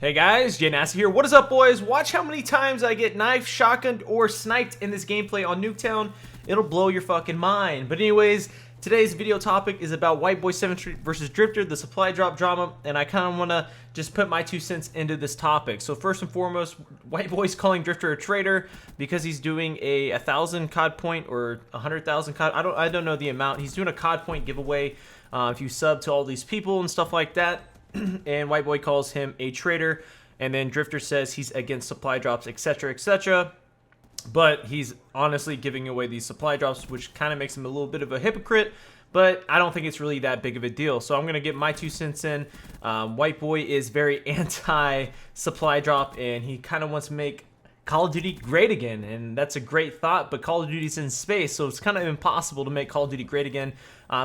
Hey guys, JNasty here. What is up, boys? Watch how many times I get knifed, shotgunned, or sniped in this gameplay on Nuketown. It'll blow your fucking mind. But anyways, today's video topic is about Whiteboy7thst versus Drift0r, the supply drop drama, and I kind of want to just put my 2 cents into this topic. So first and foremost, Whiteboy's calling Drift0r a traitor because he's doing a 1,000 COD point or 100,000 COD. I don't know the amount. He's doing a COD point giveaway if you sub to all these people and stuff like that. And Whiteboy calls him a traitor, and then Drift0r says he's against supply drops, etc., etc. But he's honestly giving away these supply drops, which kind of makes him a little bit of a hypocrite. But I don't think it's really that big of a deal. So I'm going to get my 2 cents in. Whiteboy is very anti-supply drop, and he kind of wants to make Call of Duty great again, and that's a great thought, but Call of Duty's in space, so it's kind of impossible to make Call of Duty great again.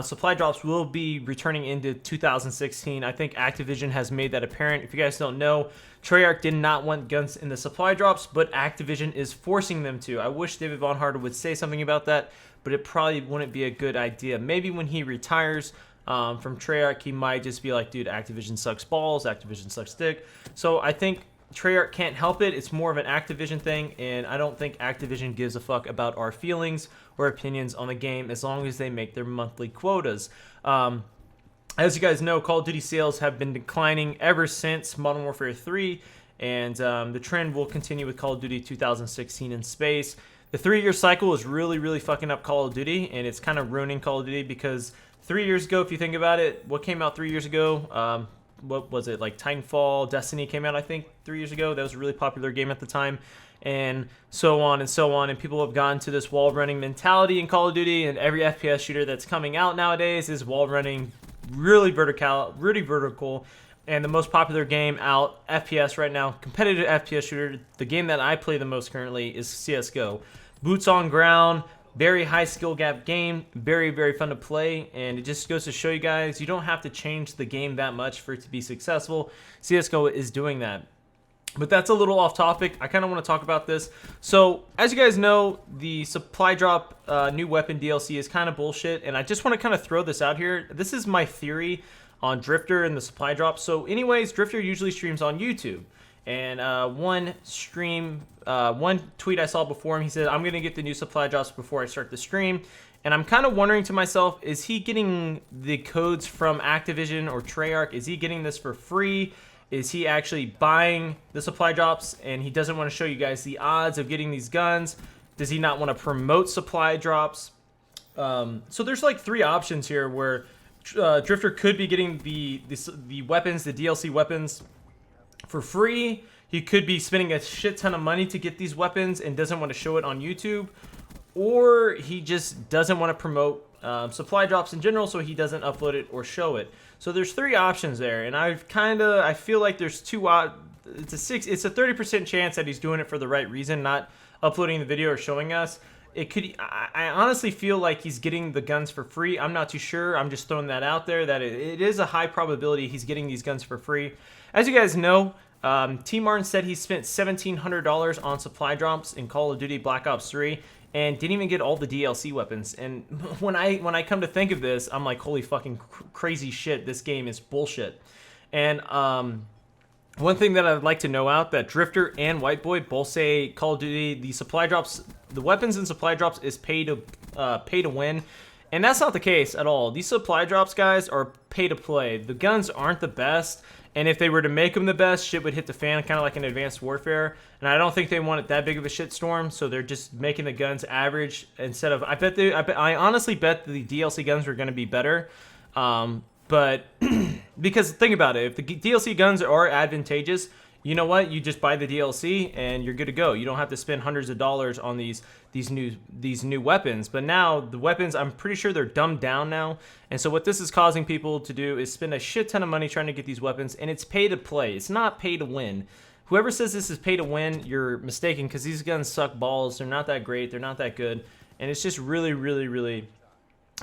Supply drops will be returning into 2016. I think Activision has made that apparent. If you guys don't know, Treyarch did not want guns in the supply drops, but Activision is forcing them to. I wish David Von Harder would say something about that, but it probably wouldn't be a good idea. Maybe when he retires from Treyarch, he might just be like, dude, Activision sucks balls, Activision sucks dick. So I think Treyarch can't help it. It's more of an Activision thing, and I don't think Activision gives a fuck about our feelings or opinions on the game as long as they make their monthly quotas. As you guys know, Call of Duty sales have been declining ever since Modern Warfare 3, and the trend will continue with Call of Duty 2016 in space. The 3-year cycle is really fucking up Call of Duty, and it's kind of ruining Call of Duty because 3 years ago, if you think about it, what came out 3 years ago? What was it, like Titanfall, Destiny came out, I think, 3 years ago. That was a really popular game at the time, and so on and so on. And people have gone to this wall running mentality in Call of Duty, and every FPS shooter that's coming out nowadays is wall running, really vertical. And the most popular game out, FPS right now, competitive FPS shooter, the game that I play the most currently is CSGO. Boots on ground, very high skill gap game, very fun to play, and it just goes to show you guys you don't have to change the game that much for it to be successful. CSGO is doing that. But that's a little off topic. I kind of want to talk about this. So as you guys know, the supply drop new weapon DLC is kind of bullshit, and I just want to kind of throw this out here. This is my theory on Drift0r and the supply drop. So anyways, Drift0r usually streams on YouTube. And one tweet I saw before him, he said, I'm going to get the new supply drops before I start the stream. And I'm kind of wondering to myself, is he getting the codes from Activision or Treyarch? Is he getting this for free? Is he actually buying the supply drops and he doesn't want to show you guys the odds of getting these guns? Does he not want to promote supply drops? So there's like 3 options here where Drift0r could be getting the weapons, the DLC weapons, for free. He could be spending a shit ton of money to get these weapons and doesn't want to show it on YouTube, or he just doesn't want to promote supply drops in general, so he doesn't upload it or show it. So there's 3 options there, and I feel like there's 2 it's a 30% chance that he's doing it for the right reason, not uploading the video or showing us. I honestly feel like he's getting the guns for free. I'm not too sure. I'm just throwing that out there that it is a high probability he's getting these guns for free. As you guys know, T. Martin said he spent $1,700 on supply drops in Call of Duty Black Ops 3 and didn't even get all the DLC weapons. And when I come to think of this, I'm like, holy fucking crazy shit, this game is bullshit. And one thing that I'd like to know out that Drift0r and Whiteboy both say Call of Duty, the supply drops, the weapons and supply drops is pay to win. And that's not the case at all. These supply drops, guys, are pay to play. The guns aren't the best, and if they were to make them the best, shit would hit the fan, kind of like in Advanced Warfare. And I don't think they want it that big of a shitstorm, so they're just making the guns average instead of. I honestly bet the DLC guns are going to be better, but because think about it, if the DLC guns are advantageous, you know what? You just buy the DLC and you're good to go. You don't have to spend hundreds of dollars on these new weapons. But now the weapons, I'm pretty sure they're dumbed down now. And so what this is causing people to do is spend a shit ton of money trying to get these weapons, and it's pay to play. It's not pay to win. Whoever says this is pay to win, you're mistaken, because these guns suck balls. They're not that great. They're not that good. And it's just really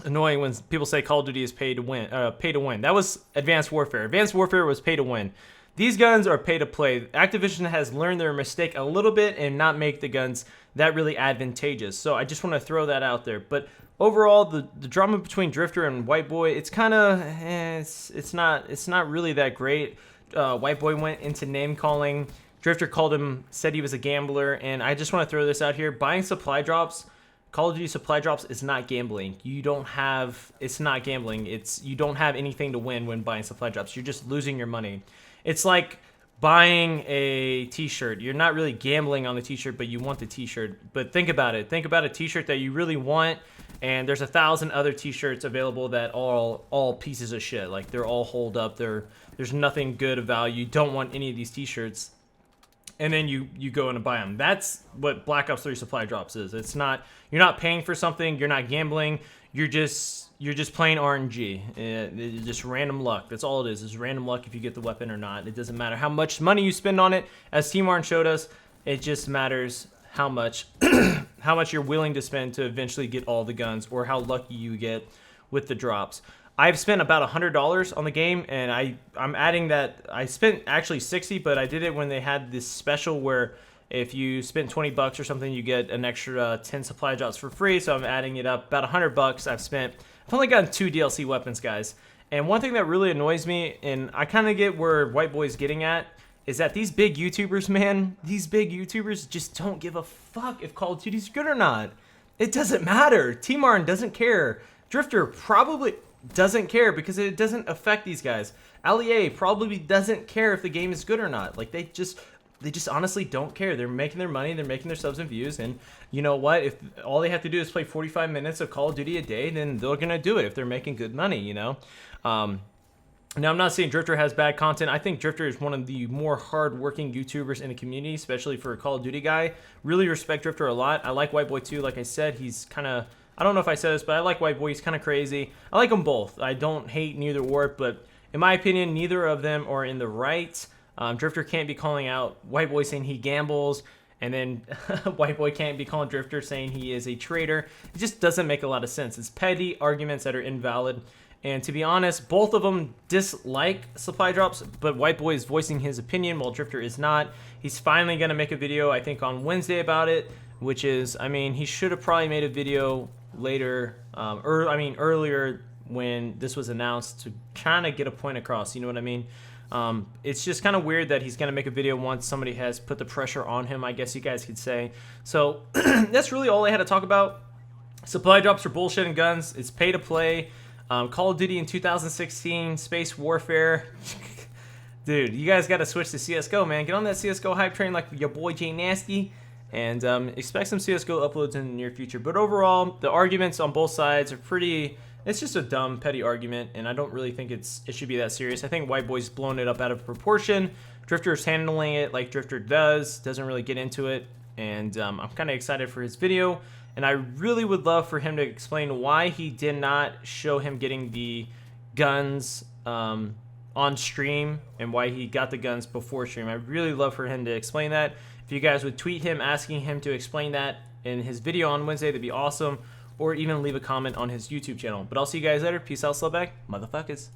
annoying when people say Call of Duty is pay to win. That was Advanced Warfare. Advanced Warfare was pay to win. These guns are pay to play. Activision has learned their mistake a little bit and not make the guns that really advantageous. So I just want to throw that out there. But overall, the drama between Drift0r and Whiteboy, it's kind of it's not really that great. Whiteboy went into name calling. Drift0r called him, said he was a gambler, and I just want to throw this out here. Buying supply drops, Call of Duty supply drops is not gambling. It's not gambling. You don't have anything to win when buying supply drops. You're just losing your money. It's like buying a t-shirt. You're not really gambling on the t-shirt, but you want the t-shirt. But think about it. Think about a t-shirt that you really want, and there's 1,000 other t-shirts available that are all pieces of shit. Like, they're all holed up. There's nothing good of value. You don't want any of these t-shirts. And then you go in and buy them. That's what Black Ops 3 supply drops is. You're not paying for something. You're not gambling. You're just playing RNG. It's just random luck. That's all it is. It's random luck if you get the weapon or not. It doesn't matter how much money you spend on it. As T-Marn showed us, it just matters how much how much you're willing to spend to eventually get all the guns, or how lucky you get with the drops. I've spent about $100 on the game, and I'm adding that. I spent actually 60, but I did it when they had this special where if you spend 20 bucks or something, you get an extra 10 supply drops for free. So I'm adding it up. About 100 bucks I've only gotten 2 DLC weapons, guys. And one thing that really annoys me, and I kind of get where Whiteboy's getting at, is that these big YouTubers, man, these big YouTubers just don't give a fuck if Call of Duty's good or not. It doesn't matter. T-Marn doesn't care. Drift0r probably doesn't care because it doesn't affect these guys. LEA probably doesn't care if the game is good or not. Like, they just honestly don't care. They're making their money, they're making their subs and views, and you know what? If all they have to do is play 45 minutes of Call of Duty a day, then they're gonna do it if they're making good money, you know? Now, I'm not saying Drift0r has bad content. I think Drift0r is one of the more hard-working YouTubers in the community, especially for a Call of Duty guy. Really respect Drift0r a lot. I like Whiteboy too. Like I said, he's kind of, I don't know if I said this, but I like Whiteboy. He's kind of crazy. I like them both. I don't hate neither or, but in my opinion, neither of them are in the right. Drift0r can't be calling out Whiteboy saying he gambles, and then Whiteboy can't be calling Drift0r saying he is a traitor. It just doesn't make a lot of sense. It's petty arguments that are invalid. And to be honest, both of them dislike supply drops, but Whiteboy is voicing his opinion while Drift0r is not. He's finally going to make a video, I think, on Wednesday about it, which is, I mean, he should have probably made a video later, earlier when this was announced to kind of get a point across, you know what I mean? It's just kind of weird that he's going to make a video once somebody has put the pressure on him, I guess you guys could say. So that's really all I had to talk about. Supply drops are bullshit and guns. It's pay to play. Call of Duty in 2016, Space Warfare. Dude, you guys got to switch to CSGO, man. Get on that CSGO hype train like your boy JNasty, and expect some CSGO uploads in the near future. But overall, the arguments on both sides are pretty... It's just a dumb, petty argument, and I don't really think it should be that serious. I think Whiteboy's blown it up out of proportion. Drift0r's handling it like Drift0r doesn't really get into it, and I'm kind of excited for his video. And I really would love for him to explain why he did not show him getting the guns on stream, and why he got the guns before stream. I'd really love for him to explain that. If you guys would tweet him asking him to explain that in his video on Wednesday, that'd be awesome. Or even leave a comment on his YouTube channel. But I'll see you guys later. Peace out, slowback, motherfuckers.